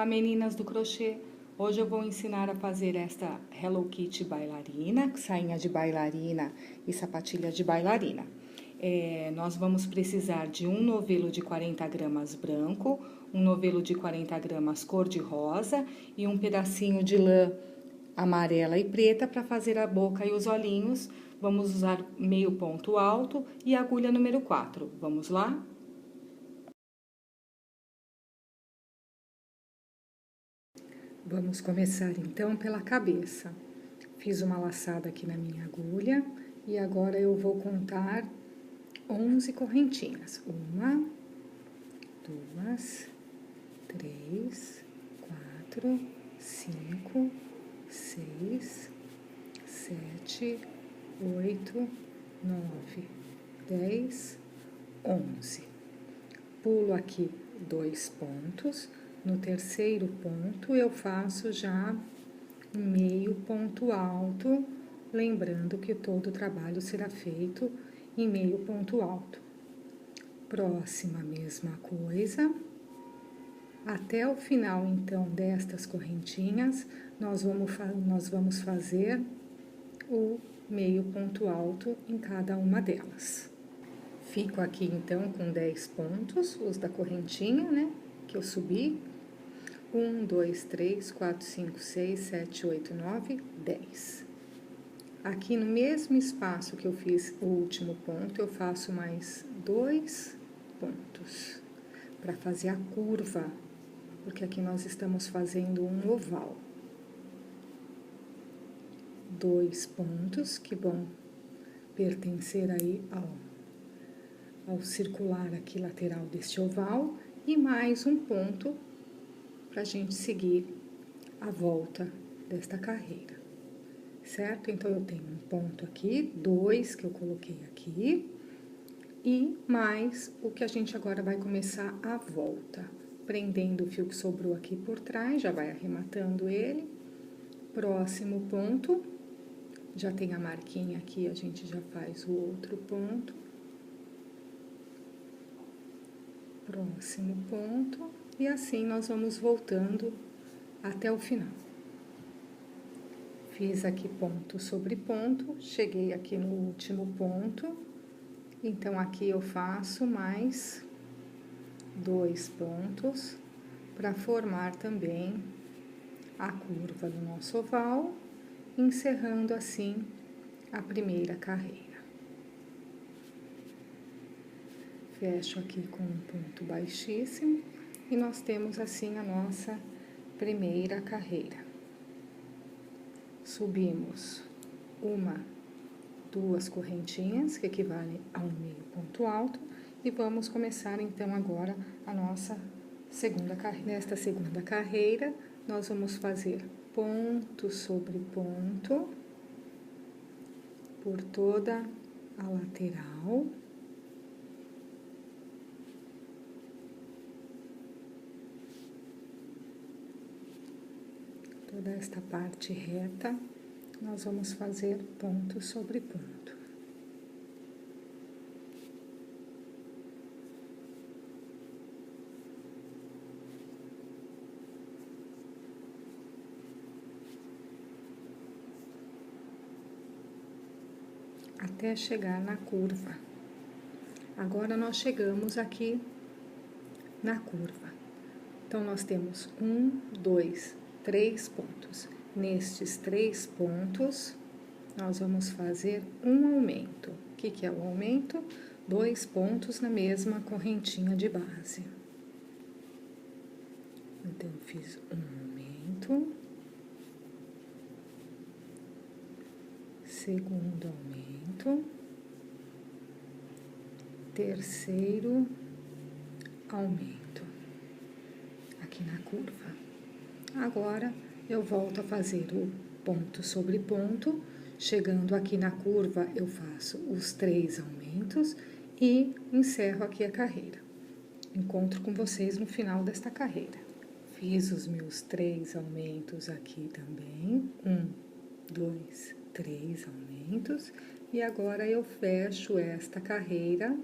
Olá, meninas do crochê! Hoje eu vou ensinar a fazer esta Hello Kitty bailarina, sainha de bailarina e sapatilha de bailarina. Nós vamos precisar de um novelo de 40 gramas branco, um novelo de 40 gramas cor de rosa e um pedacinho de lã amarela e preta para fazer a boca e os olhinhos. Vamos usar meio ponto alto e agulha número 4. Vamos lá? Vamos começar então pela cabeça. Fiz uma laçada aqui na minha agulha e agora eu vou contar 11 correntinhas. 1, 2, 3, 4, 5, 6, 7, 8, 9, 10, 11. Pulo aqui 2 pontos. No terceiro ponto, eu faço já meio ponto alto, lembrando que todo o trabalho será feito em meio ponto alto. Próxima, mesma coisa. Até o final, então, destas correntinhas, nós vamos fazer o meio ponto alto em cada uma delas. Fico aqui, então, com 10 pontos, os da correntinha, né, que eu subi. 1, 2, 3, 4, 5, 6, 7, 8, 9, 10. Aqui no mesmo espaço que eu fiz o último ponto, eu faço mais 2 pontos para fazer a curva, porque aqui nós estamos fazendo um oval. 2 pontos que vão pertencer aí ao circular aqui lateral deste oval e mais um ponto para a gente seguir a volta desta carreira, certo? Então, eu tenho um ponto aqui, 2 que eu coloquei aqui, e mais o que a gente agora vai começar a volta. Prendendo o fio que sobrou aqui por trás, já vai arrematando ele. Próximo ponto, já tem a marquinha aqui, a gente já faz o outro ponto. Próximo ponto. E assim nós vamos voltando até o final. Fiz aqui ponto sobre ponto, cheguei aqui no último ponto. Então, aqui eu faço mais 2 pontos para formar também a curva do nosso oval, encerrando assim a primeira carreira. Fecho aqui com um ponto baixíssimo. E nós temos assim a nossa primeira carreira. Subimos 1, 2 correntinhas, que equivalem a um meio ponto alto, e vamos começar então agora a nossa segunda carreira. Nesta segunda carreira, nós vamos fazer ponto sobre ponto por toda a lateral. Toda esta parte reta, nós vamos fazer ponto sobre ponto. Até chegar na curva. Agora, nós chegamos aqui na curva. Então, nós temos 1, 2, 3 pontos. Nestes 3 pontos, nós vamos fazer um aumento. O que é o aumento? 2 pontos na mesma correntinha de base. Então, eu fiz um aumento. Segundo aumento. Terceiro aumento. Aqui na curva. Agora, eu volto a fazer o ponto sobre ponto. Chegando aqui na curva, eu faço os 3 aumentos e encerro aqui a carreira. Encontro com vocês no final desta carreira. Fiz os meus 3 aumentos aqui também. 1, 2, 3 aumentos. E agora, eu fecho esta carreira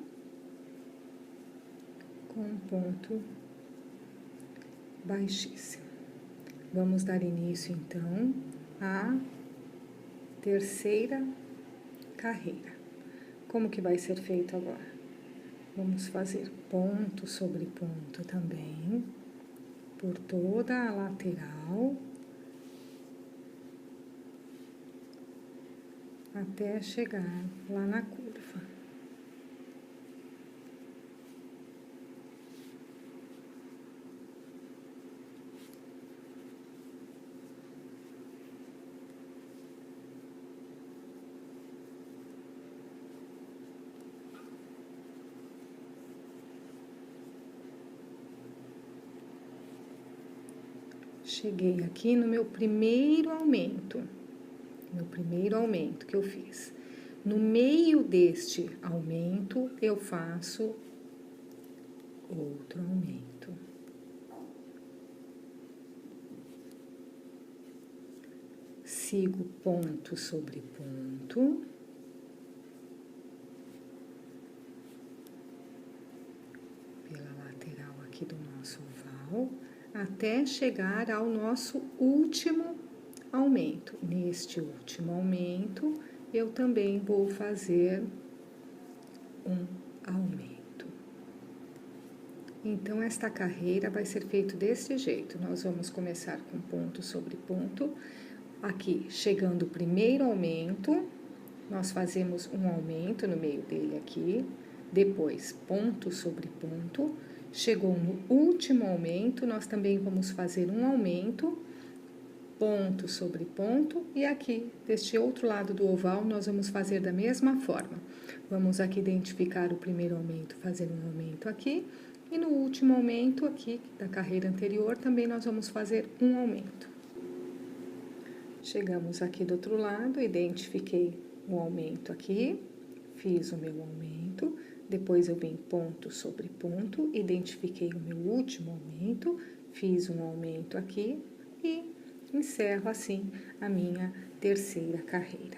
com um ponto baixíssimo. Vamos dar início, então, à terceira carreira. Como que vai ser feito agora? Vamos fazer ponto sobre ponto também, por toda a lateral, até chegar lá na curva. Cheguei aqui no meu primeiro aumento que eu fiz. No meio deste aumento, eu faço outro aumento. Sigo ponto sobre ponto. Pela lateral aqui do nosso oval, até chegar ao nosso último aumento. Neste último aumento, eu também vou fazer um aumento. Então, esta carreira vai ser feita desse jeito. Nós vamos começar com ponto sobre ponto. Aqui, chegando o primeiro aumento, nós fazemos um aumento no meio dele aqui. Depois, ponto sobre ponto. Chegou no último aumento, nós também vamos fazer um aumento, ponto sobre ponto, e aqui, deste outro lado do oval, nós vamos fazer da mesma forma. Vamos aqui identificar o primeiro aumento, fazer um aumento aqui, e no último aumento aqui, da carreira anterior, também nós vamos fazer um aumento. Chegamos aqui do outro lado, identifiquei o aumento aqui, fiz o meu aumento. Depois eu vim ponto sobre ponto, identifiquei o meu último aumento, fiz um aumento aqui e encerro assim a minha terceira carreira.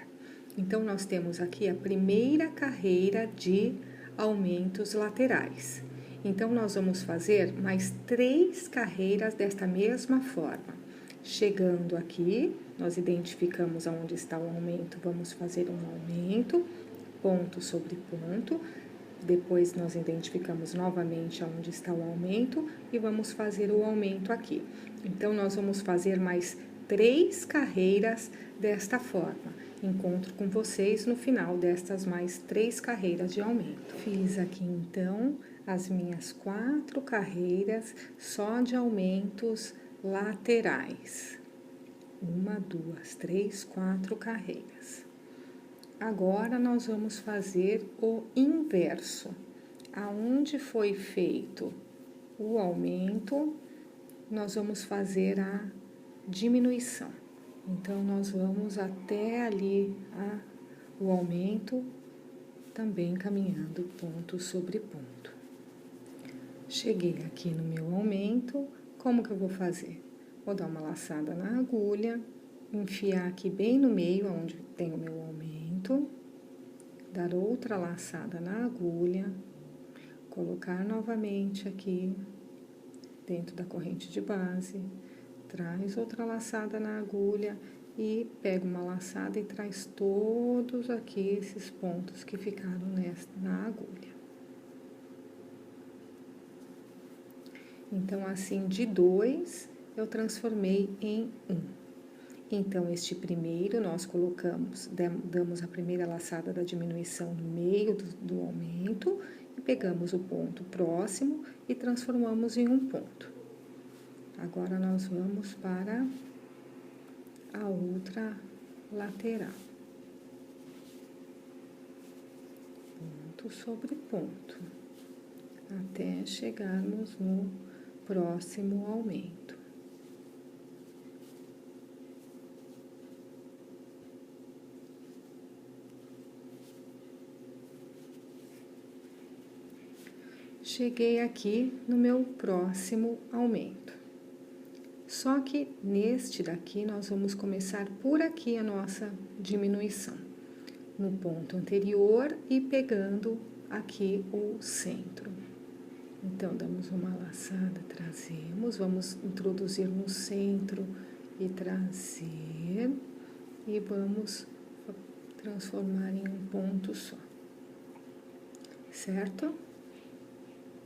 Então, nós temos aqui a primeira carreira de aumentos laterais. Então, nós vamos fazer mais 3 carreiras desta mesma forma. Chegando aqui, nós identificamos aonde está o aumento, vamos fazer um aumento, ponto sobre ponto. Depois, nós identificamos novamente onde está o aumento e vamos fazer o aumento aqui. Então, nós vamos fazer mais 3 carreiras desta forma. Encontro com vocês no final destas mais 3 carreiras de aumento. Fiz aqui, então, as minhas 4 carreiras só de aumentos laterais. 1, 2, 3, 4 carreiras. Agora, nós vamos fazer o inverso. Aonde foi feito o aumento, nós vamos fazer a diminuição. Então, nós vamos até ali o aumento, também caminhando ponto sobre ponto. Cheguei aqui no meu aumento, como que eu vou fazer? Vou dar uma laçada na agulha, enfiar aqui bem no meio, onde tem o meu aumento, dar outra laçada na agulha, colocar novamente aqui dentro da corrente de base, traz outra laçada na agulha e pega uma laçada e traz todos aqui esses pontos que ficaram na agulha. Então, assim, de 2, eu transformei em 1. Então, este primeiro nós colocamos, damos a primeira laçada da diminuição no meio do aumento e pegamos o ponto próximo e transformamos em um ponto. Agora, nós vamos para a outra lateral. Ponto sobre ponto, até chegarmos no próximo aumento. Cheguei aqui no meu próximo aumento. Só que neste daqui, nós vamos começar por aqui a nossa diminuição. No ponto anterior e pegando aqui o centro. Então, damos uma laçada atrás. trazemos, vamos introduzir no centro e trazer, e vamos transformar em um ponto só, certo?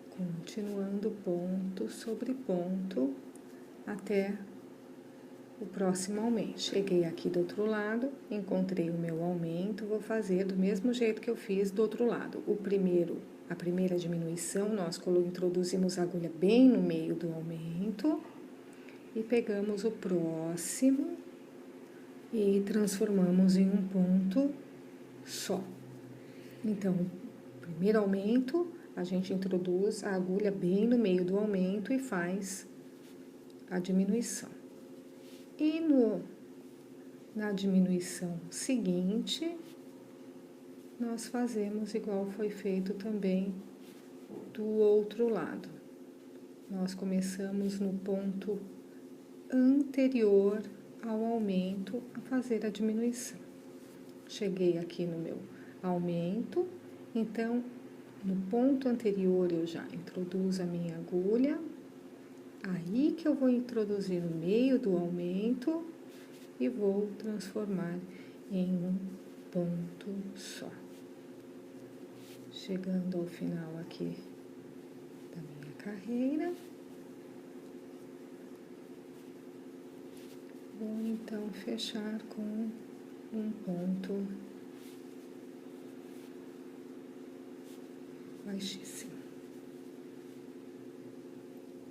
Continuando ponto sobre ponto até o próximo aumento. Cheguei aqui do outro lado, encontrei o meu aumento, vou fazer do mesmo jeito que eu fiz do outro lado. A primeira diminuição, nós introduzimos a agulha bem no meio do aumento e pegamos o próximo e transformamos em um ponto só. Então, primeiro aumento, a gente introduz a agulha bem no meio do aumento e faz a diminuição. E na diminuição seguinte, nós fazemos igual foi feito também do outro lado. Nós começamos no ponto anterior ao aumento a fazer a diminuição. Cheguei aqui no meu aumento, então, no ponto anterior eu já introduzo a minha agulha, aí que eu vou introduzir no meio do aumento e vou transformar em um ponto só. Chegando ao final aqui da minha carreira, vou então fechar com um ponto baixíssimo.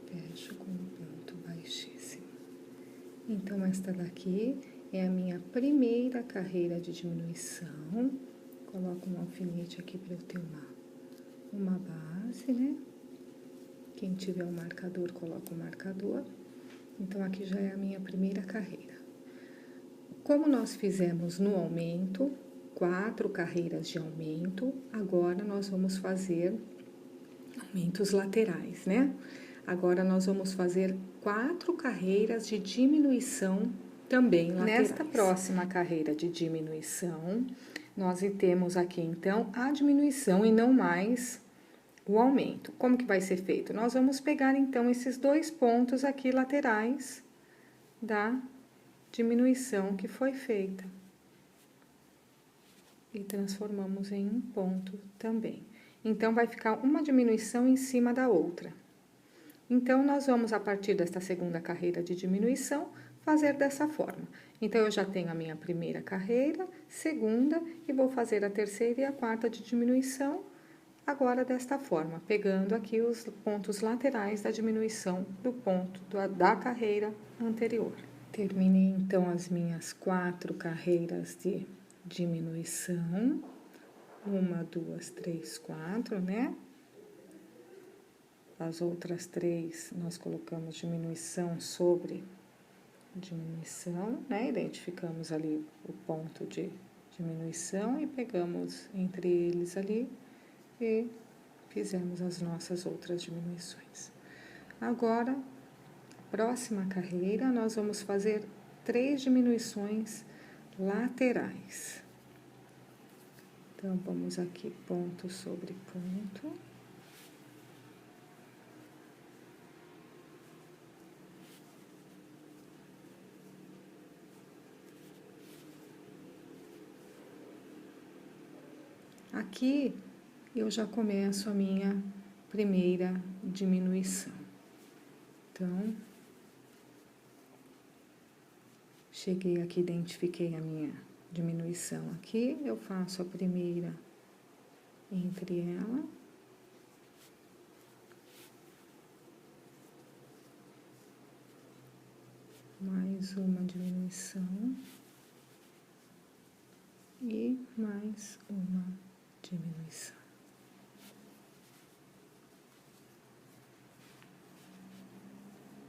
Fecho com um ponto baixíssimo. Então, esta daqui é a minha primeira carreira de diminuição. Coloco um alfinete aqui para eu ter uma base, né? Quem tiver o marcador, coloca o marcador. Então, aqui já é a minha primeira carreira. Como nós fizemos no aumento, 4 carreiras de aumento, agora nós vamos fazer aumentos laterais, né? Agora nós vamos fazer 4 carreiras de diminuição também laterais. Nesta próxima carreira de diminuição, nós temos aqui então a diminuição e não mais o aumento. Como que vai ser feito? Nós vamos pegar então esses 2 pontos aqui laterais da diminuição que foi feita e transformamos em um ponto também. Então, vai ficar uma diminuição em cima da outra. Então, nós vamos, a partir desta segunda carreira de diminuição, fazer dessa forma. Então, eu já tenho a minha primeira carreira, segunda, e vou fazer a terceira e a quarta de diminuição, agora desta forma, pegando aqui os pontos laterais da diminuição do ponto da carreira anterior. Terminei, então, as minhas 4 carreiras de diminuição. 1, 2, 3, 4, né? As outras 3, nós colocamos diminuição sobre diminuição, né? Identificamos ali o ponto de diminuição e pegamos entre eles ali e fizemos as nossas outras diminuições. Agora, próxima carreira, nós vamos fazer 3 diminuições laterais. Então, vamos aqui ponto sobre ponto. Aqui, eu já começo a minha primeira diminuição. Então, cheguei aqui, identifiquei a minha diminuição aqui, eu faço a primeira entre ela. Mais uma diminuição. E mais uma diminuição.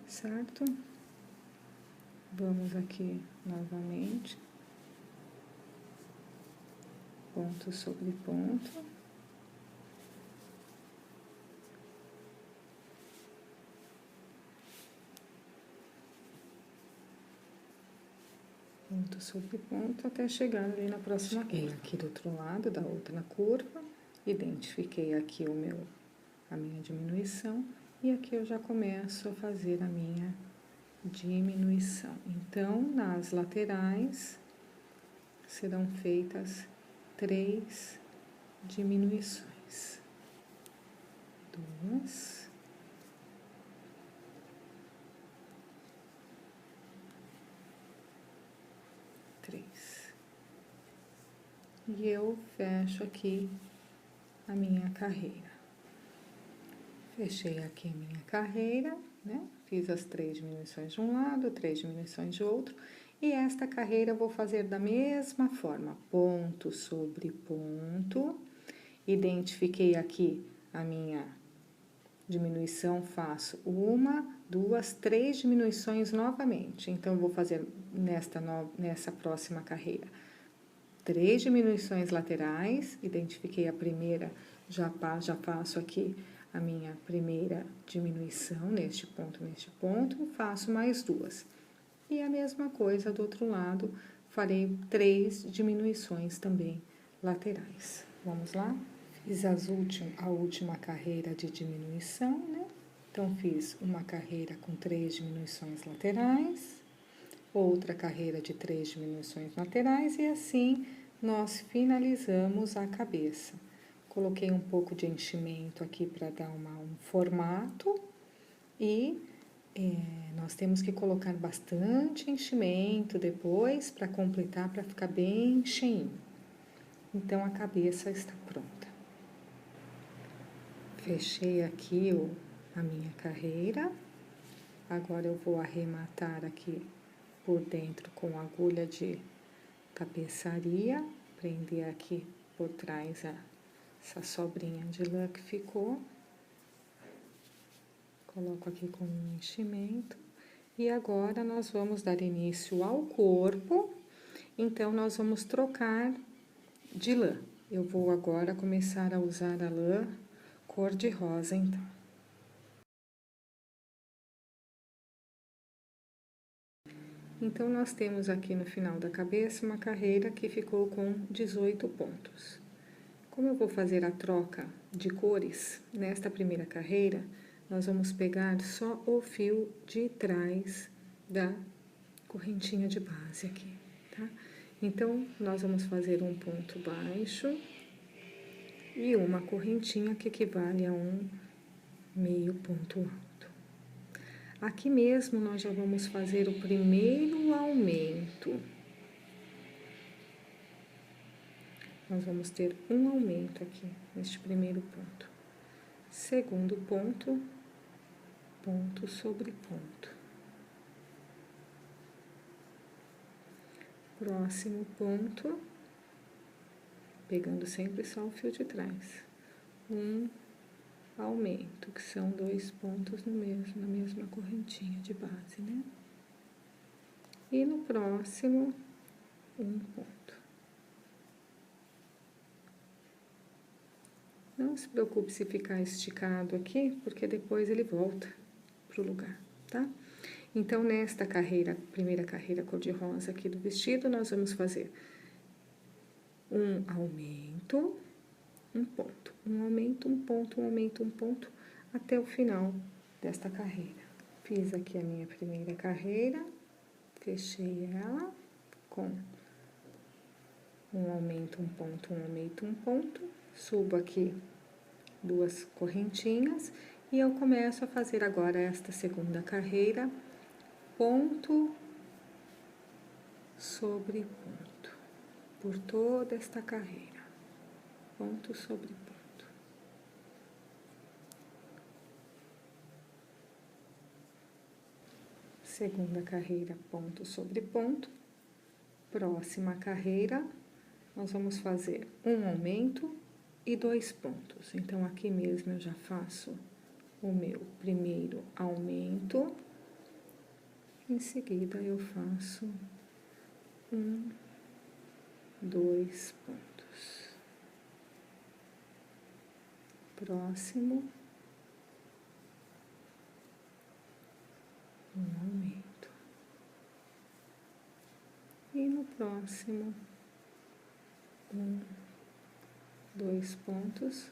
Certo? Vamos aqui novamente. Ponto sobre ponto. Ponto sobre ponto até chegar ali na próxima curva. Cheguei aqui do outro lado da outra curva, identifiquei aqui a minha diminuição E aqui eu já começo a fazer a minha diminuição. Então, nas laterais, serão feitas 3 diminuições. 2, 3. E eu fecho aqui a minha carreira. Fechei aqui a minha carreira, né? Fiz as 3 diminuições de um lado, 3 diminuições de outro. E esta carreira eu vou fazer da mesma forma, ponto sobre ponto. Identifiquei aqui a minha diminuição, faço 1, 2, 3 diminuições novamente. Então, eu vou fazer nessa próxima carreira 3 diminuições laterais, identifiquei a primeira, já faço aqui a minha primeira diminuição neste ponto, faço mais 2. E a mesma coisa do outro lado, farei 3 diminuições também laterais. Vamos lá? Fiz a última carreira de diminuição, né? Então, fiz uma carreira com 3 diminuições laterais, outra carreira de 3 diminuições laterais e assim nós finalizamos a cabeça. Coloquei um pouco de enchimento aqui para dar um formato e nós temos que colocar bastante enchimento depois para completar, para ficar bem cheinho. Então, a cabeça está pronta. Fechei aqui a minha carreira. Agora, eu vou arrematar aqui por dentro com agulha de tapeçaria, prender aqui por trás essa sobrinha de lã que ficou. Coloco aqui com um enchimento. E agora, nós vamos dar início ao corpo. Então, nós vamos trocar de lã. Eu vou agora começar a usar a lã cor-de-rosa, então. Então, nós temos aqui no final da cabeça uma carreira que ficou com 18 pontos. Como eu vou fazer a troca de cores, nesta primeira carreira, nós vamos pegar só o fio de trás da correntinha de base aqui, tá? Então, nós vamos fazer um ponto baixo e uma correntinha que equivale a um meio ponto alto. Aqui mesmo, nós já vamos fazer o primeiro aumento. Nós vamos ter um aumento aqui, neste primeiro ponto. Segundo ponto, ponto sobre ponto. Próximo ponto, pegando sempre só o fio de trás. Um aumento, que são 2 pontos na mesma correntinha de base, né? E no próximo, um ponto. Não se preocupe se ficar esticado aqui, porque depois ele volta pro lugar, tá? Então, nesta carreira, primeira carreira cor-de-rosa aqui do vestido, nós vamos fazer um aumento, um ponto, um aumento, um ponto, um aumento, um ponto, até o final desta carreira. Fiz aqui a minha primeira carreira, fechei ela com um aumento, um ponto, um aumento, um ponto, subo aqui 2 correntinhas e eu começo a fazer agora esta segunda carreira, ponto sobre ponto, por toda esta carreira, ponto sobre ponto. Segunda carreira, ponto sobre ponto. Próxima carreira, nós vamos fazer um aumento e 2 pontos. Então, aqui mesmo eu já faço o meu primeiro aumento. Em seguida, eu faço 1, 2 pontos. Próximo, um aumento. E no próximo, 1, 2 pontos.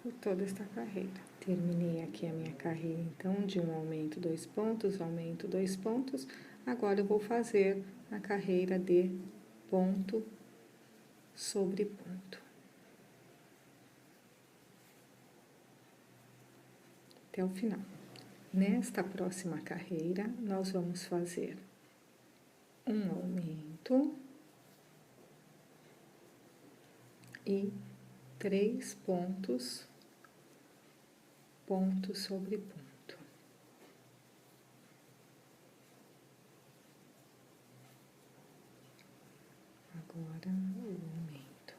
por toda esta carreira. Terminei aqui a minha carreira, então, de um aumento, 2 pontos, aumento, 2 pontos. Agora, eu vou fazer a carreira de ponto sobre ponto. Até o final. Nesta próxima carreira, nós vamos fazer um aumento e 3 pontos, ponto sobre ponto. Agora, o aumento.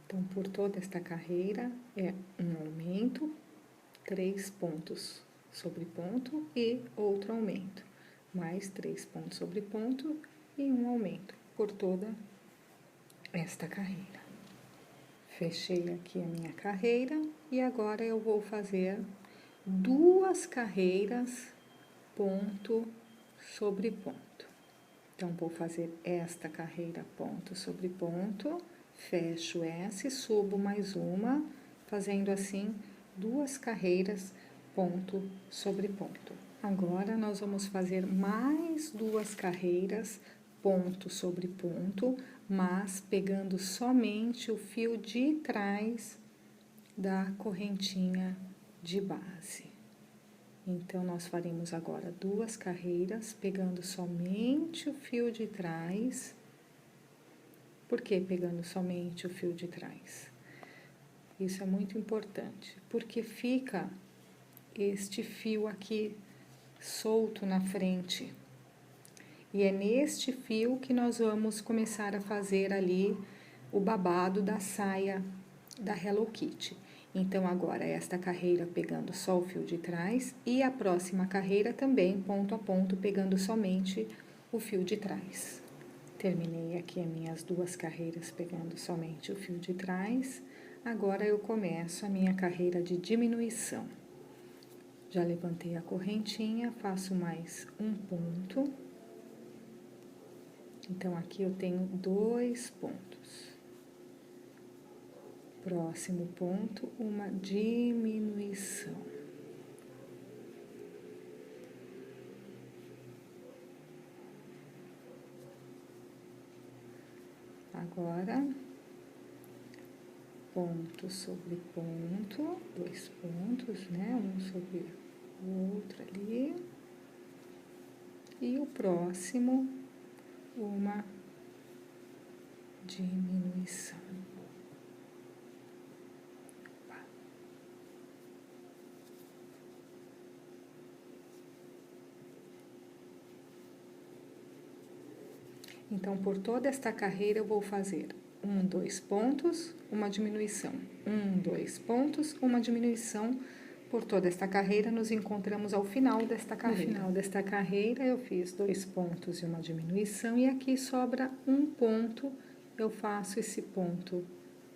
Então, por toda esta carreira, é um aumento, 3 pontos sobre ponto e outro aumento, mais 3 pontos sobre ponto e um aumento por toda esta carreira. Fechei aqui a minha carreira e agora eu vou fazer 2 carreiras ponto sobre ponto. Então, vou fazer esta carreira ponto sobre ponto, fecho essa e subo mais uma, fazendo assim 2 carreiras ponto sobre ponto. Agora, nós vamos fazer mais 2 carreiras ponto sobre ponto, mas pegando somente o fio de trás da correntinha de base. Então, nós faremos agora 2 carreiras, pegando somente o fio de trás. Por que pegando somente o fio de trás? Isso é muito importante, porque fica este fio aqui solto na frente. E é neste fio que nós vamos começar a fazer ali o babado da saia da Hello Kitty. Então, agora, esta carreira pegando só o fio de trás e a próxima carreira também, ponto a ponto, pegando somente o fio de trás. Terminei aqui as minhas 2 carreiras pegando somente o fio de trás. Agora, eu começo a minha carreira de diminuição. Já levantei a correntinha, faço mais um ponto. Então, aqui eu tenho 2 pontos. Próximo ponto, uma diminuição. Agora, ponto sobre ponto, 2 pontos, né? Um sobre o outro ali. E o próximo, uma diminuição. Então, por toda esta carreira, eu vou fazer 1, 2 pontos, uma diminuição. 1, 2 pontos, uma diminuição. Por toda esta carreira, nos encontramos ao final desta carreira. No final desta carreira, eu fiz 2 pontos e uma diminuição, e aqui sobra um ponto. Eu faço esse ponto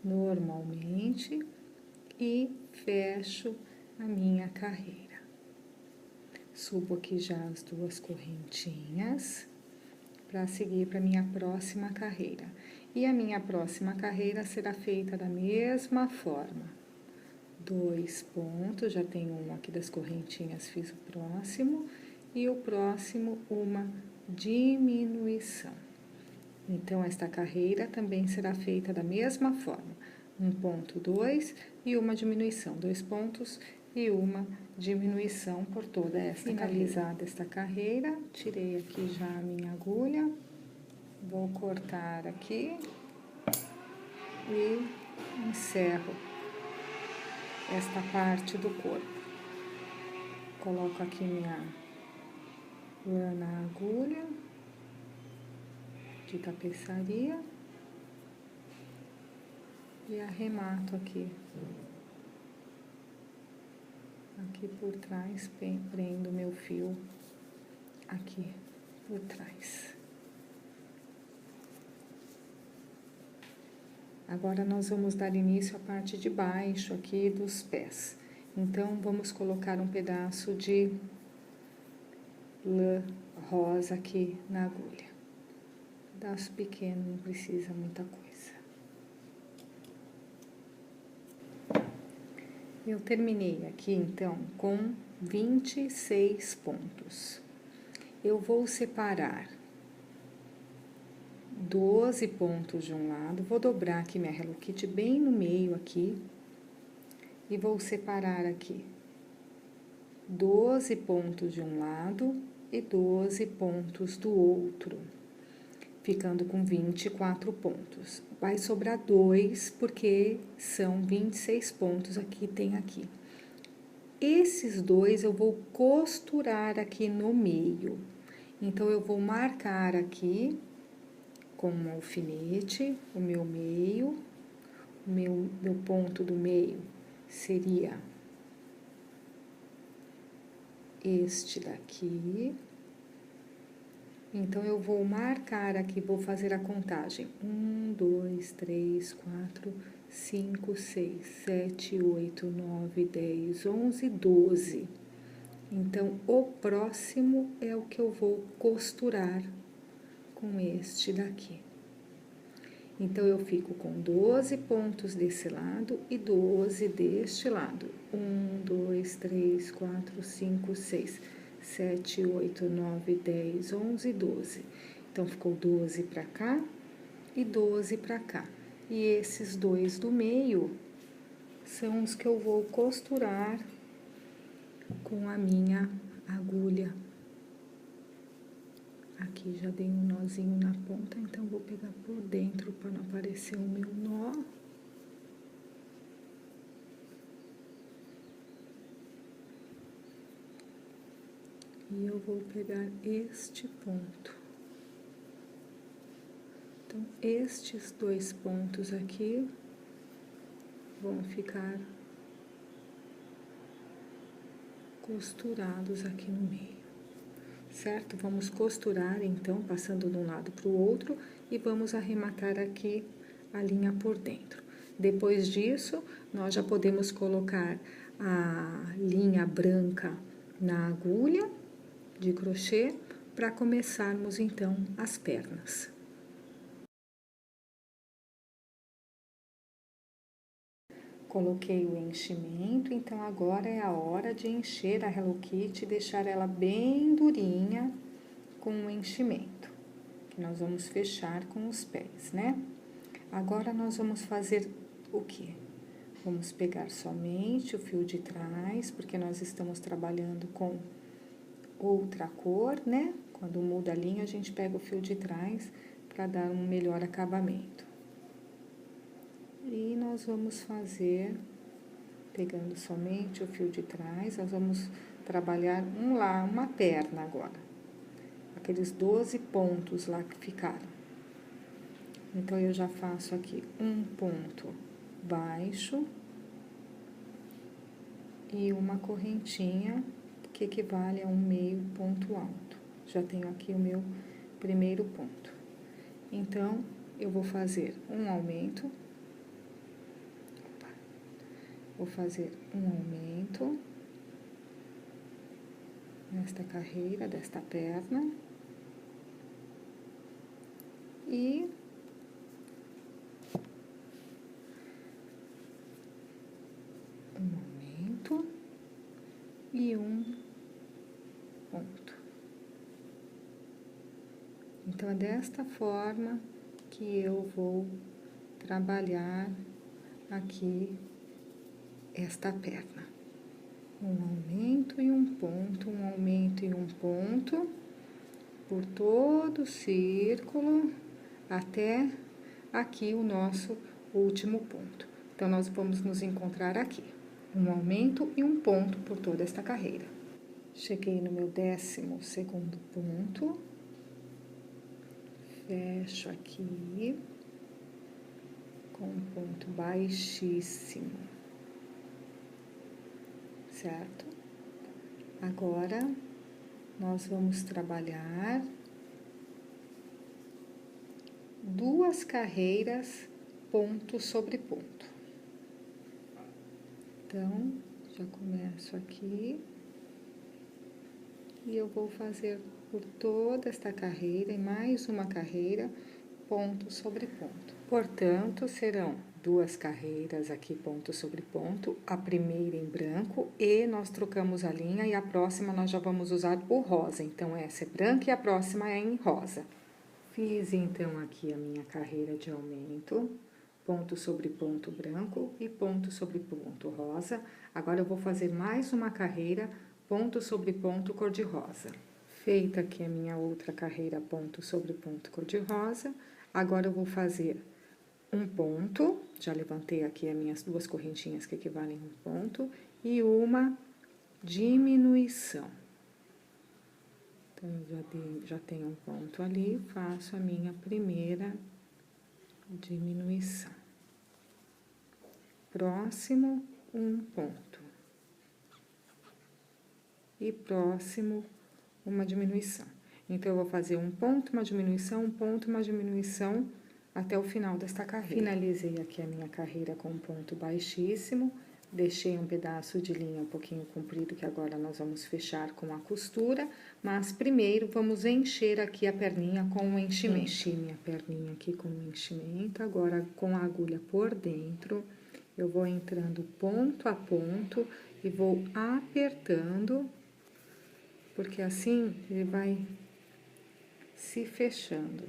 normalmente e fecho a minha carreira. Subo aqui já as 2 correntinhas para seguir para a minha próxima carreira. E a minha próxima carreira será feita da mesma forma. 2 pontos, já tenho um aqui das correntinhas, fiz o próximo. E o próximo, uma diminuição. Então, esta carreira também será feita da mesma forma. 1 ponto, 2 e uma diminuição. 2 pontos e uma diminuição por toda esta carreira. Finalizada esta carreira, tirei aqui já a minha agulha, vou cortar aqui e encerro esta parte do corpo. Coloco aqui minha lã na agulha de tapeçaria e arremato aqui. Aqui por trás, prendo meu fio aqui por trás. Agora, nós vamos dar início à parte de baixo aqui dos pés. Então, vamos colocar um pedaço de lã rosa aqui na agulha. Pedaço pequeno, não precisa muita coisa. Eu terminei aqui, então, com 26 pontos. Eu vou separar 12 pontos de um lado, vou dobrar aqui minha Hello Kitty bem no meio aqui, e vou separar aqui 12 pontos de um lado e 12 pontos do outro, ficando com 24 pontos. Vai sobrar 2, porque são 26 pontos aqui, tem aqui. Esses 2 eu vou costurar aqui no meio. Então, eu vou marcar aqui com um alfinete o meu meio, meu ponto do meio seria este daqui. Então, eu vou marcar aqui, vou fazer a contagem. 1, 2, 3, 4, 5, 6, 7, 8, 9, 10, 11, 12. Então, o próximo é o que eu vou costurar com este daqui. Então, eu fico com 12 pontos desse lado e 12 deste lado. 1, 2, 3, 4, 5, 6, 7, 8, 9, 10, 11, 12. Então, ficou 12 pra cá e 12 pra cá. E esses 2 do meio são os que eu vou costurar com a minha agulha. Aqui já dei um nozinho na ponta, então vou pegar por dentro para não aparecer o meu nó. E eu vou pegar este ponto. Então, estes 2 pontos aqui vão ficar costurados aqui no meio. Certo? Vamos costurar, então, passando de um lado para o outro e vamos arrematar aqui a linha por dentro. Depois disso, nós já podemos colocar a linha branca na agulha de crochê para começarmos, então, as pernas. Coloquei o enchimento, então agora é a hora de encher a Hello Kitty e deixar ela bem durinha com o enchimento, que nós vamos fechar com os pés, né? Agora, nós vamos fazer o quê? Vamos pegar somente o fio de trás, porque nós estamos trabalhando com outra cor, né? Quando muda a linha, a gente pega o fio de trás para dar um melhor acabamento. E nós vamos fazer, pegando somente o fio de trás, nós vamos trabalhar uma perna agora. Aqueles 12 pontos lá que ficaram. Então, eu já faço aqui um ponto baixo e uma correntinha, que equivale a um meio ponto alto. Já tenho aqui o meu primeiro ponto. Então, eu vou fazer um aumento. Vou fazer um aumento nesta carreira, desta perna. E um aumento e um ponto. Então, é desta forma que eu vou trabalhar aqui esta perna. Um aumento e um ponto, um aumento e um ponto, por todo o círculo, até aqui o nosso último ponto. Então, nós vamos nos encontrar aqui. Um aumento e um ponto por toda esta carreira. Cheguei no meu 12º ponto. Fecho aqui com um ponto baixíssimo, certo? Agora, nós vamos trabalhar 2 carreiras ponto sobre ponto. Então, já começo aqui e eu vou fazer por toda esta carreira e mais uma carreira ponto sobre ponto. Portanto, serão duas carreiras aqui, ponto sobre ponto, a primeira em branco, e nós trocamos a linha, e a próxima nós já vamos usar o rosa. Então, essa é branca e a próxima é em rosa. Fiz, então, aqui a minha carreira de aumento, ponto sobre ponto branco e ponto sobre ponto rosa. Agora, eu vou fazer mais uma carreira, ponto sobre ponto cor-de-rosa. Feita aqui a minha outra carreira, ponto sobre ponto cor-de-rosa, agora eu vou fazer um ponto, já levantei aqui as minhas duas correntinhas que equivalem a um ponto, e uma diminuição. Então, já tenho um ponto ali, faço a minha primeira diminuição. Próximo, um ponto. E próximo, uma diminuição. Então, eu vou fazer um ponto, uma diminuição, um ponto, uma diminuição, até o final desta carreira. Finalizei aqui a minha carreira com um ponto baixíssimo, deixei um pedaço de linha um pouquinho comprido, que agora nós vamos fechar com a costura, mas primeiro vamos encher aqui a perninha com o enchimento. Enchi minha perninha aqui com o enchimento, agora com a agulha por dentro, eu vou entrando ponto a ponto e vou apertando, porque assim ele vai se fechando.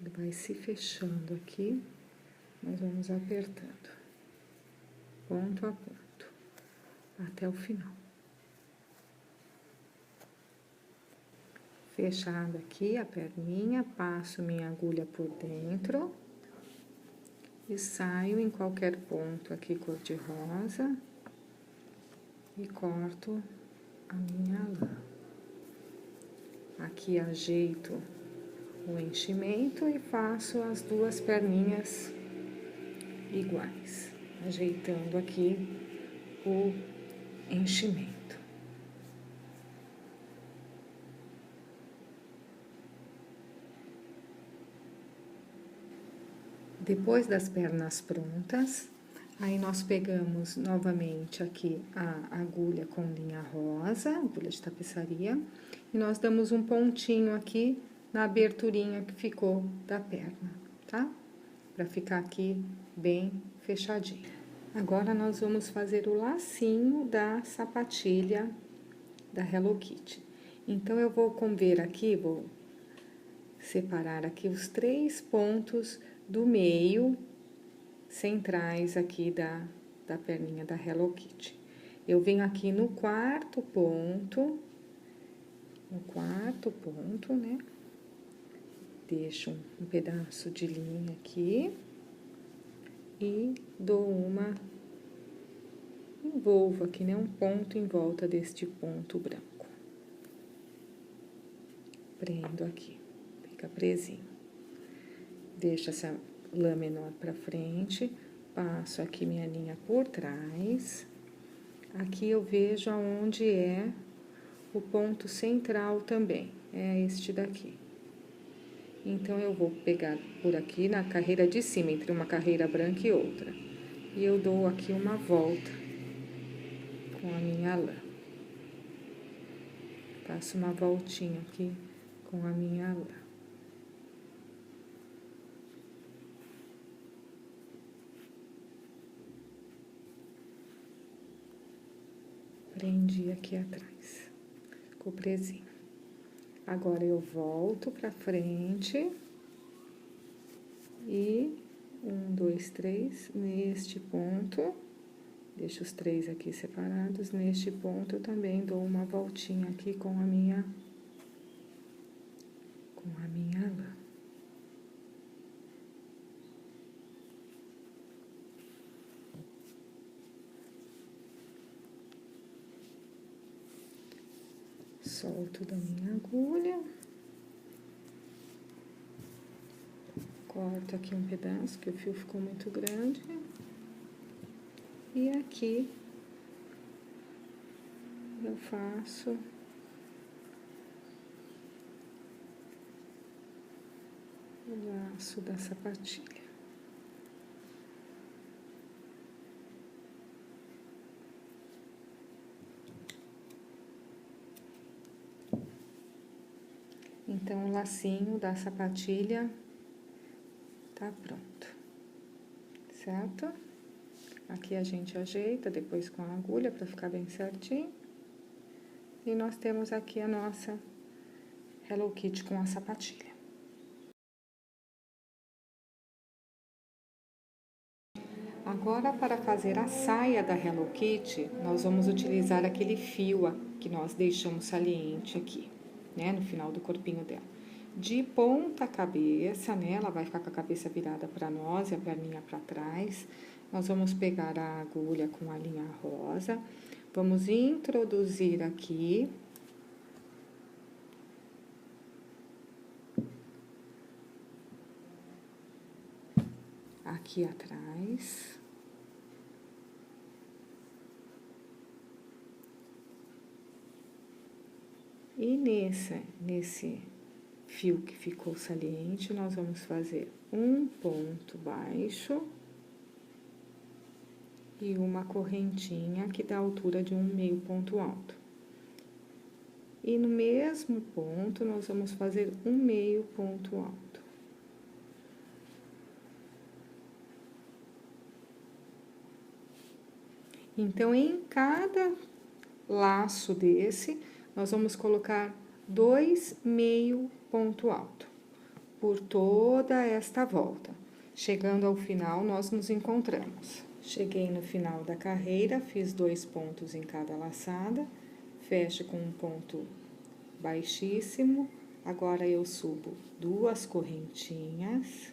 Ele vai se fechando aqui, nós vamos apertando, ponto a ponto, até o final. Fechada aqui a perninha, passo minha agulha por dentro e saio em qualquer ponto aqui cor-de-rosa e corto a minha lã. Aqui ajeito o enchimento e faço as duas perninhas iguais, ajeitando aqui o enchimento. Depois das pernas prontas, aí nós pegamos novamente aqui a agulha com linha rosa, agulha de tapeçaria, e nós damos um pontinho aqui na aberturinha que ficou da perna, tá? Pra ficar aqui bem fechadinho. Agora, nós vamos fazer o lacinho da sapatilha da Hello Kitty. Então, eu vou ver aqui, vou separar aqui os 3 pontos do meio centrais aqui da perninha da Hello Kitty. Eu venho aqui no quarto ponto, né? Deixo um pedaço de linha aqui e dou envolvo aqui, né? Um ponto em volta deste ponto branco. Prendo aqui, fica presinho. Deixo essa lã menor pra frente, passo aqui minha linha por trás. Aqui eu vejo aonde é o ponto central também, é este daqui. Então, eu vou pegar por aqui na carreira de cima, entre uma carreira branca e outra. E eu dou aqui uma volta com a minha lã. Faço uma voltinha aqui com a minha lã. Prendi aqui atrás, ficou presinho. Agora, eu volto pra frente e 1, 2, 3, neste ponto, deixo os 3 aqui separados, neste ponto eu também dou uma voltinha aqui com a minha lã. Solto da minha agulha. Corto aqui um pedaço, que o fio ficou muito grande. E aqui eu faço o laço da sapatilha. Então, o lacinho da sapatilha tá pronto. certo? Aqui a gente ajeita depois com a agulha para ficar bem certinho. E nós temos aqui a nossa Hello Kitty com a sapatilha. Agora, para fazer a saia da Hello Kitty, nós vamos utilizar aquele fio que nós deixamos saliente aqui, né, no final do corpinho dela. De ponta cabeça, né, ela vai ficar com a cabeça virada para nós e a perninha para trás. Nós vamos pegar a agulha com a linha rosa, vamos introduzir aqui. Aqui atrás. E nesse fio que ficou saliente, nós vamos fazer um ponto baixo e uma correntinha que dá a altura de um meio ponto alto. E no mesmo ponto, nós vamos fazer um meio ponto alto. Então, em cada laço desse, nós vamos colocar 2 meio ponto alto por toda esta volta. Chegando ao final, nós nos encontramos. Cheguei no final da carreira, fiz 2 pontos em cada laçada, fecho com um ponto baixíssimo. Agora, eu subo 2 correntinhas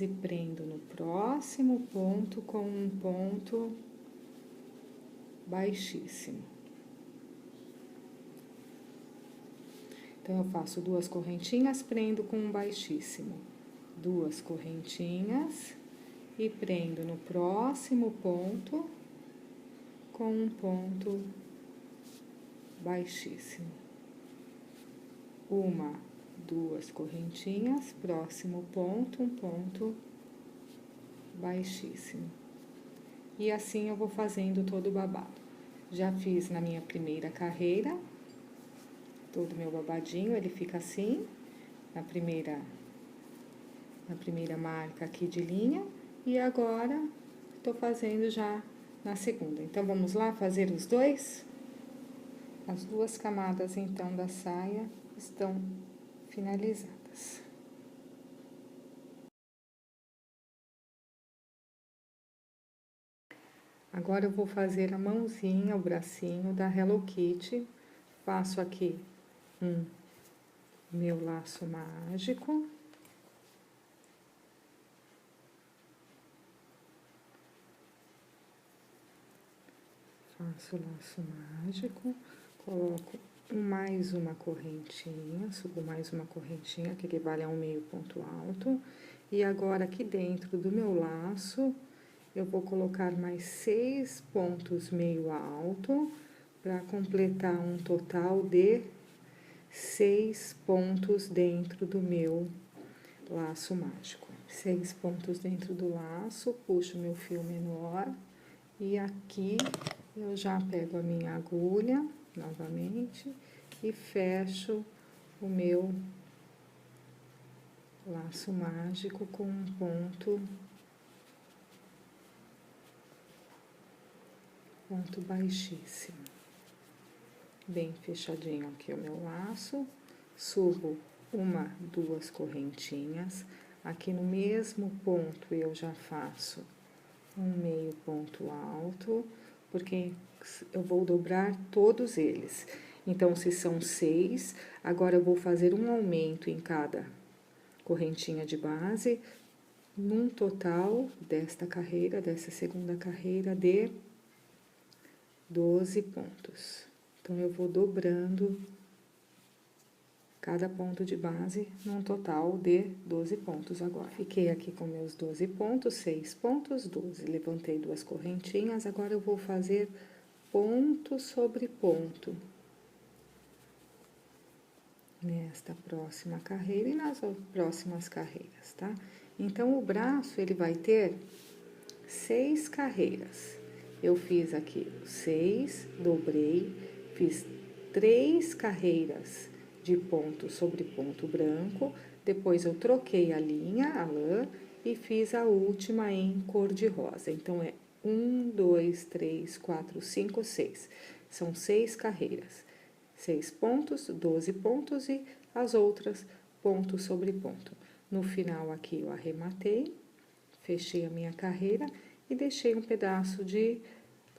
e prendo no próximo ponto com um ponto baixíssimo. Então, eu faço 2 correntinhas, prendo com um baixíssimo. 2 correntinhas e prendo no próximo ponto com um ponto baixíssimo. 2 correntinhas, próximo ponto, um ponto baixíssimo. E assim eu vou fazendo todo o babado. Já fiz na minha primeira carreira, todo o meu babadinho, ele fica assim, na primeira marca aqui de linha, e agora tô fazendo já na segunda. Então, vamos lá fazer os dois? As 2 camadas, então, da saia estão finalizadas. Agora, eu vou fazer a mãozinha, o bracinho da Hello Kitty. Faço aqui meu laço mágico. Faço o laço mágico, coloco mais uma correntinha, subo mais uma correntinha, que equivale a um meio ponto alto. E agora, aqui dentro do meu laço, eu vou colocar mais 6 pontos meio alto, para completar um total de 6 pontos dentro do meu laço mágico. 6 pontos dentro do laço, puxo meu fio menor e aqui eu já pego a minha agulha novamente e fecho o meu laço mágico com um ponto baixíssimo. Bem fechadinho aqui o meu laço, subo 2 correntinhas, aqui no mesmo ponto eu já faço um meio ponto alto, porque eu vou dobrar todos eles. Então, se são 6, agora eu vou fazer um aumento em cada correntinha de base, num total desta carreira, dessa segunda carreira, de 12 pontos. Então, eu vou dobrando cada ponto de base num total de 12 pontos agora. Fiquei aqui com meus 12 pontos, 6 pontos, 12. Levantei 2 correntinhas, agora eu vou fazer ponto sobre ponto nesta próxima carreira e nas próximas carreiras, tá? Então, o braço, ele vai ter 6 carreiras. Eu fiz aqui 6, dobrei, fiz 3 carreiras de ponto sobre ponto branco, depois eu troquei a linha, a lã, e fiz a última em cor de rosa. Então, é 1, 2, 3, 4, 5, 6. São 6 carreiras. 6 pontos, 12 pontos e as outras ponto sobre ponto. No final aqui eu arrematei, fechei a minha carreira e deixei um pedaço de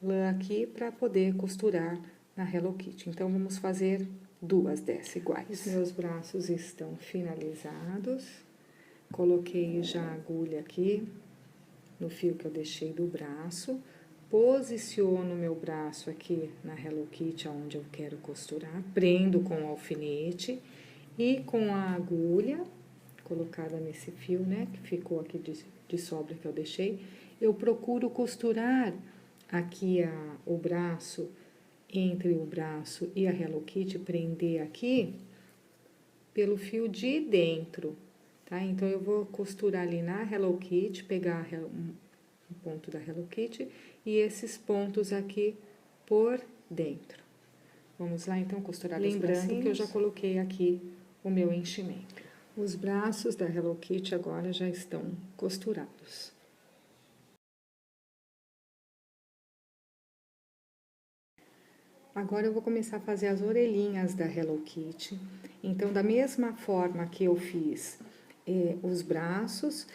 lã aqui para poder costurar na Hello Kitty. Então, vamos fazer 2 dessas iguais. Os meus braços estão finalizados. Coloquei já a agulha aqui no fio que eu deixei do braço. Posiciono meu braço aqui na Hello Kitty, onde eu quero costurar. Prendo com o alfinete e com a agulha colocada nesse fio, né, que ficou aqui de sobra que eu deixei, eu procuro costurar aqui o braço, entre o braço e a Hello Kitty, prender aqui pelo fio de dentro, tá? Então, eu vou costurar ali na Hello Kitty, pegar um ponto da Hello Kitty e esses pontos aqui por dentro. Vamos lá, então, costurar os bracinhos. Lembrando que eu já coloquei aqui o meu enchimento. Os braços da Hello Kitty agora já estão costurados. Agora eu vou começar a fazer as orelhinhas da Hello Kitty. Então, da mesma forma que eu fiz os braços,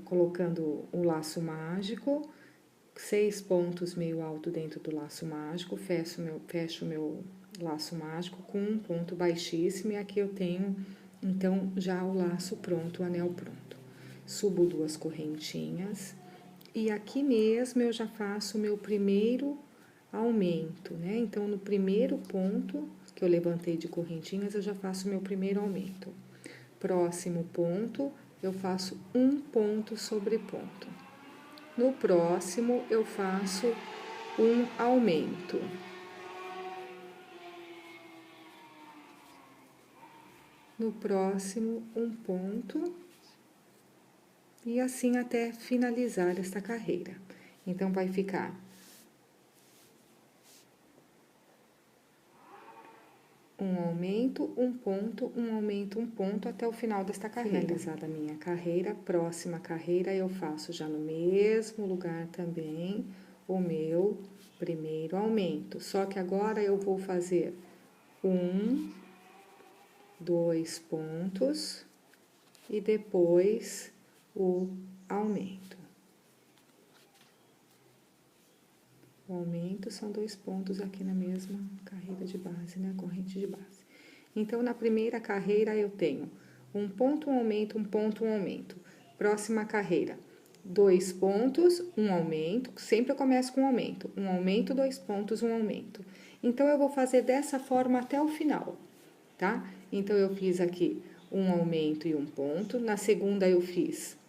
colocando o laço mágico, 6 pontos meio alto dentro do laço mágico, fecho meu laço mágico com um ponto baixíssimo e aqui eu tenho, então, já o laço pronto, o anel pronto. Subo 2 correntinhas e aqui mesmo eu já faço o meu primeiro aumento, né? Então, no primeiro ponto que eu levantei de correntinhas, eu já faço o meu primeiro aumento. Próximo ponto, eu faço um ponto sobre ponto. No próximo, eu faço um aumento. No próximo, um ponto. E assim até finalizar esta carreira. Então, vai ficar um aumento, um ponto, um aumento, um ponto, até o final desta carreira. Finalizada a minha carreira, próxima carreira eu faço já no mesmo lugar também o meu primeiro aumento. Só que agora eu vou fazer 1, 2 pontos e depois o aumento. O aumento são 2 pontos aqui na mesma carreira de base, né? Corrente de base. Então, na primeira carreira, eu tenho um ponto, um aumento, um ponto, um aumento. Próxima carreira, 2 pontos, um aumento. Sempre eu começo com um aumento, 2 pontos, um aumento. Então, eu vou fazer dessa forma até o final, tá? Então, eu fiz aqui um aumento e um ponto. Na segunda, eu fiz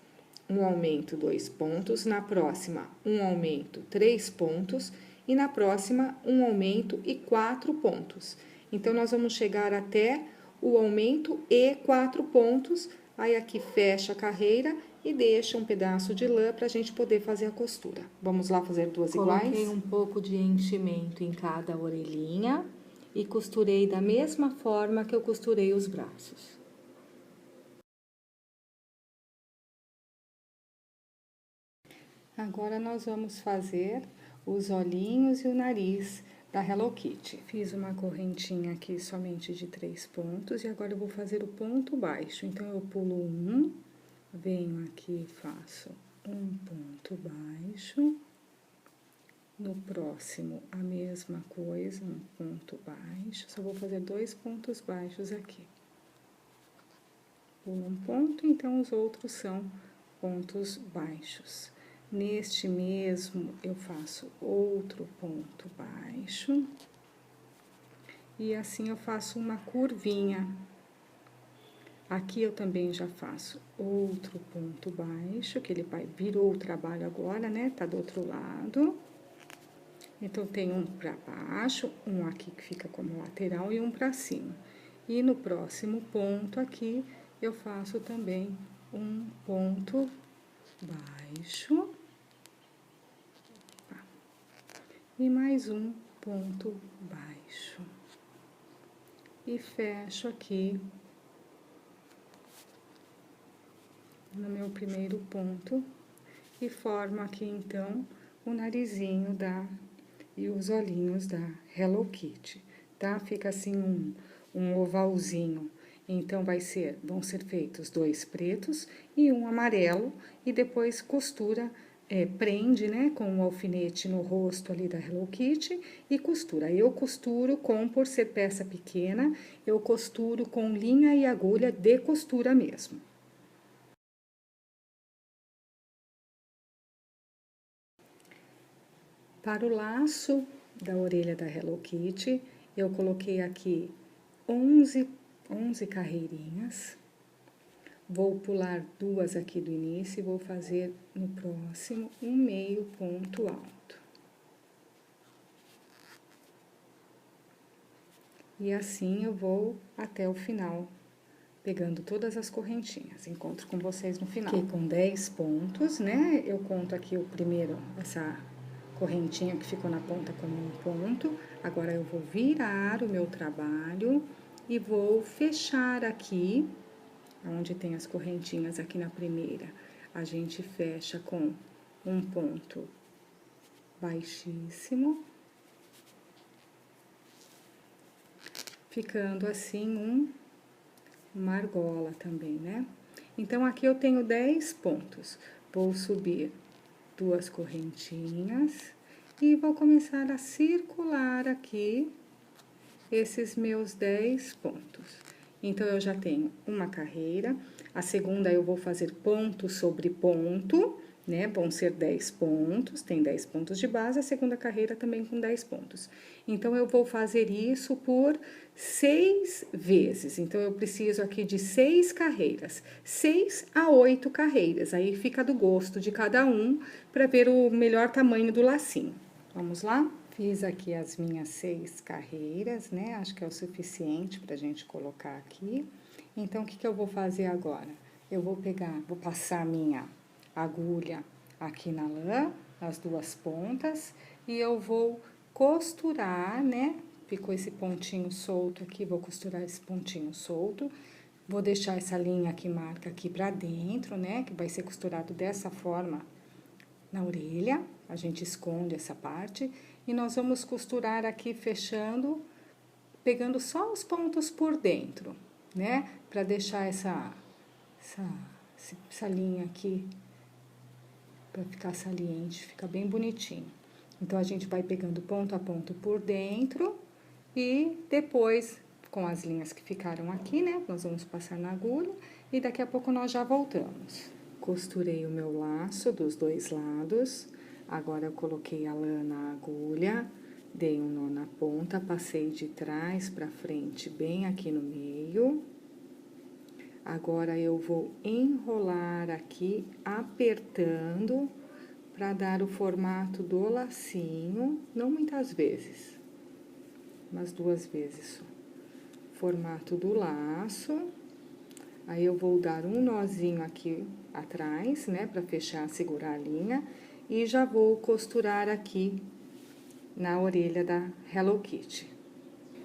um aumento, 2 pontos, na próxima, um aumento, 3 pontos, e na próxima, um aumento e 4 pontos. Então, nós vamos chegar até o aumento e 4 pontos, aí aqui fecha a carreira e deixa um pedaço de lã para a gente poder fazer a costura. Vamos lá fazer 2 iguais? Coloquei um pouco de enchimento em cada orelhinha e costurei da mesma forma que eu costurei os braços. Agora, nós vamos fazer os olhinhos e o nariz da Hello Kitty. Fiz uma correntinha aqui somente de 3 pontos e agora eu vou fazer o ponto baixo. Então, eu pulo 1, venho aqui e faço um ponto baixo. No próximo, a mesma coisa, um ponto baixo. Só vou fazer 2 pontos baixos aqui. Pulo um ponto, então os outros são pontos baixos. Neste mesmo, eu faço outro ponto baixo. E assim eu faço uma curvinha. Aqui eu também já faço outro ponto baixo, que ele virou o trabalho agora, né? Tá do outro lado. Então, tem um pra baixo, um aqui que fica como lateral e um pra cima. E no próximo ponto aqui, eu faço também um ponto baixo. E mais um ponto baixo. E fecho aqui no meu primeiro ponto e formo aqui, então, o narizinho e os olhinhos da Hello Kitty, tá? Fica assim um ovalzinho. Então, vão ser feitos 2 pretos e um amarelo, e depois costura, prende, né, com o alfinete no rosto ali da Hello Kitty e costura. Eu costuro por ser peça pequena, eu costuro com linha e agulha de costura mesmo. Para o laço da orelha da Hello Kitty, eu coloquei aqui 11 carreirinhas. Vou pular 2 aqui do início e vou fazer no próximo um meio ponto alto. E assim eu vou até o final, pegando todas as correntinhas. Encontro com vocês no final. Fiquei com 10 pontos, né? Eu conto aqui o primeiro, essa correntinha que ficou na ponta como um ponto. Agora, eu vou virar o meu trabalho e vou fechar aqui, onde tem as correntinhas aqui na primeira. A gente fecha com um ponto baixíssimo, ficando assim uma argola também, né? Então, aqui eu tenho 10 pontos. Vou subir 2 correntinhas e vou começar a circular aqui esses meus 10 pontos. Então, eu já tenho uma carreira, a segunda eu vou fazer ponto sobre ponto, né? Vão ser 10 pontos, tem 10 pontos de base, a segunda carreira também com 10 pontos. Então, eu vou fazer isso por 6 vezes. Então, eu preciso aqui de 6 carreiras, 6 a 8 carreiras. Aí, fica do gosto de cada um para ver o melhor tamanho do lacinho. Vamos lá? Fiz aqui as minhas 6 carreiras, né? Acho que é o suficiente pra gente colocar aqui. Então, o que eu vou fazer agora? Eu vou passar minha agulha aqui na lã, as 2 pontas, e eu vou costurar, né? Ficou esse pontinho solto aqui, vou costurar esse pontinho solto. Vou deixar essa linha que marca aqui pra dentro, né? Que vai ser costurado dessa forma na orelha. A gente esconde essa parte e nós vamos costurar aqui fechando, pegando só os pontos por dentro, né? Pra deixar essa linha aqui, pra ficar saliente, fica bem bonitinho. Então, a gente vai pegando ponto a ponto por dentro e depois, com as linhas que ficaram aqui, né? Nós vamos passar na agulha e daqui a pouco nós já voltamos. Costurei o meu laço dos 2 lados. Agora, eu coloquei a lã na agulha, dei um nó na ponta, passei de trás pra frente, bem aqui no meio. Agora, eu vou enrolar aqui, apertando, pra dar o formato do lacinho, não muitas vezes, mas 2 vezes só. Formato do laço. Aí, eu vou dar um nozinho aqui atrás, né, pra fechar, segurar a linha. E já vou costurar aqui na orelha da Hello Kitty.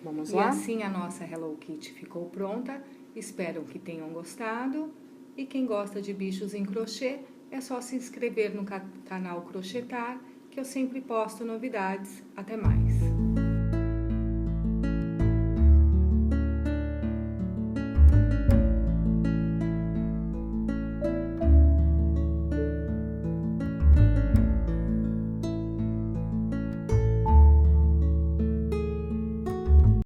Vamos lá? E assim a nossa Hello Kitty ficou pronta. Espero que tenham gostado. E quem gosta de bichos em crochê, é só se inscrever no canal Crochetar, que eu sempre posto novidades. Até mais!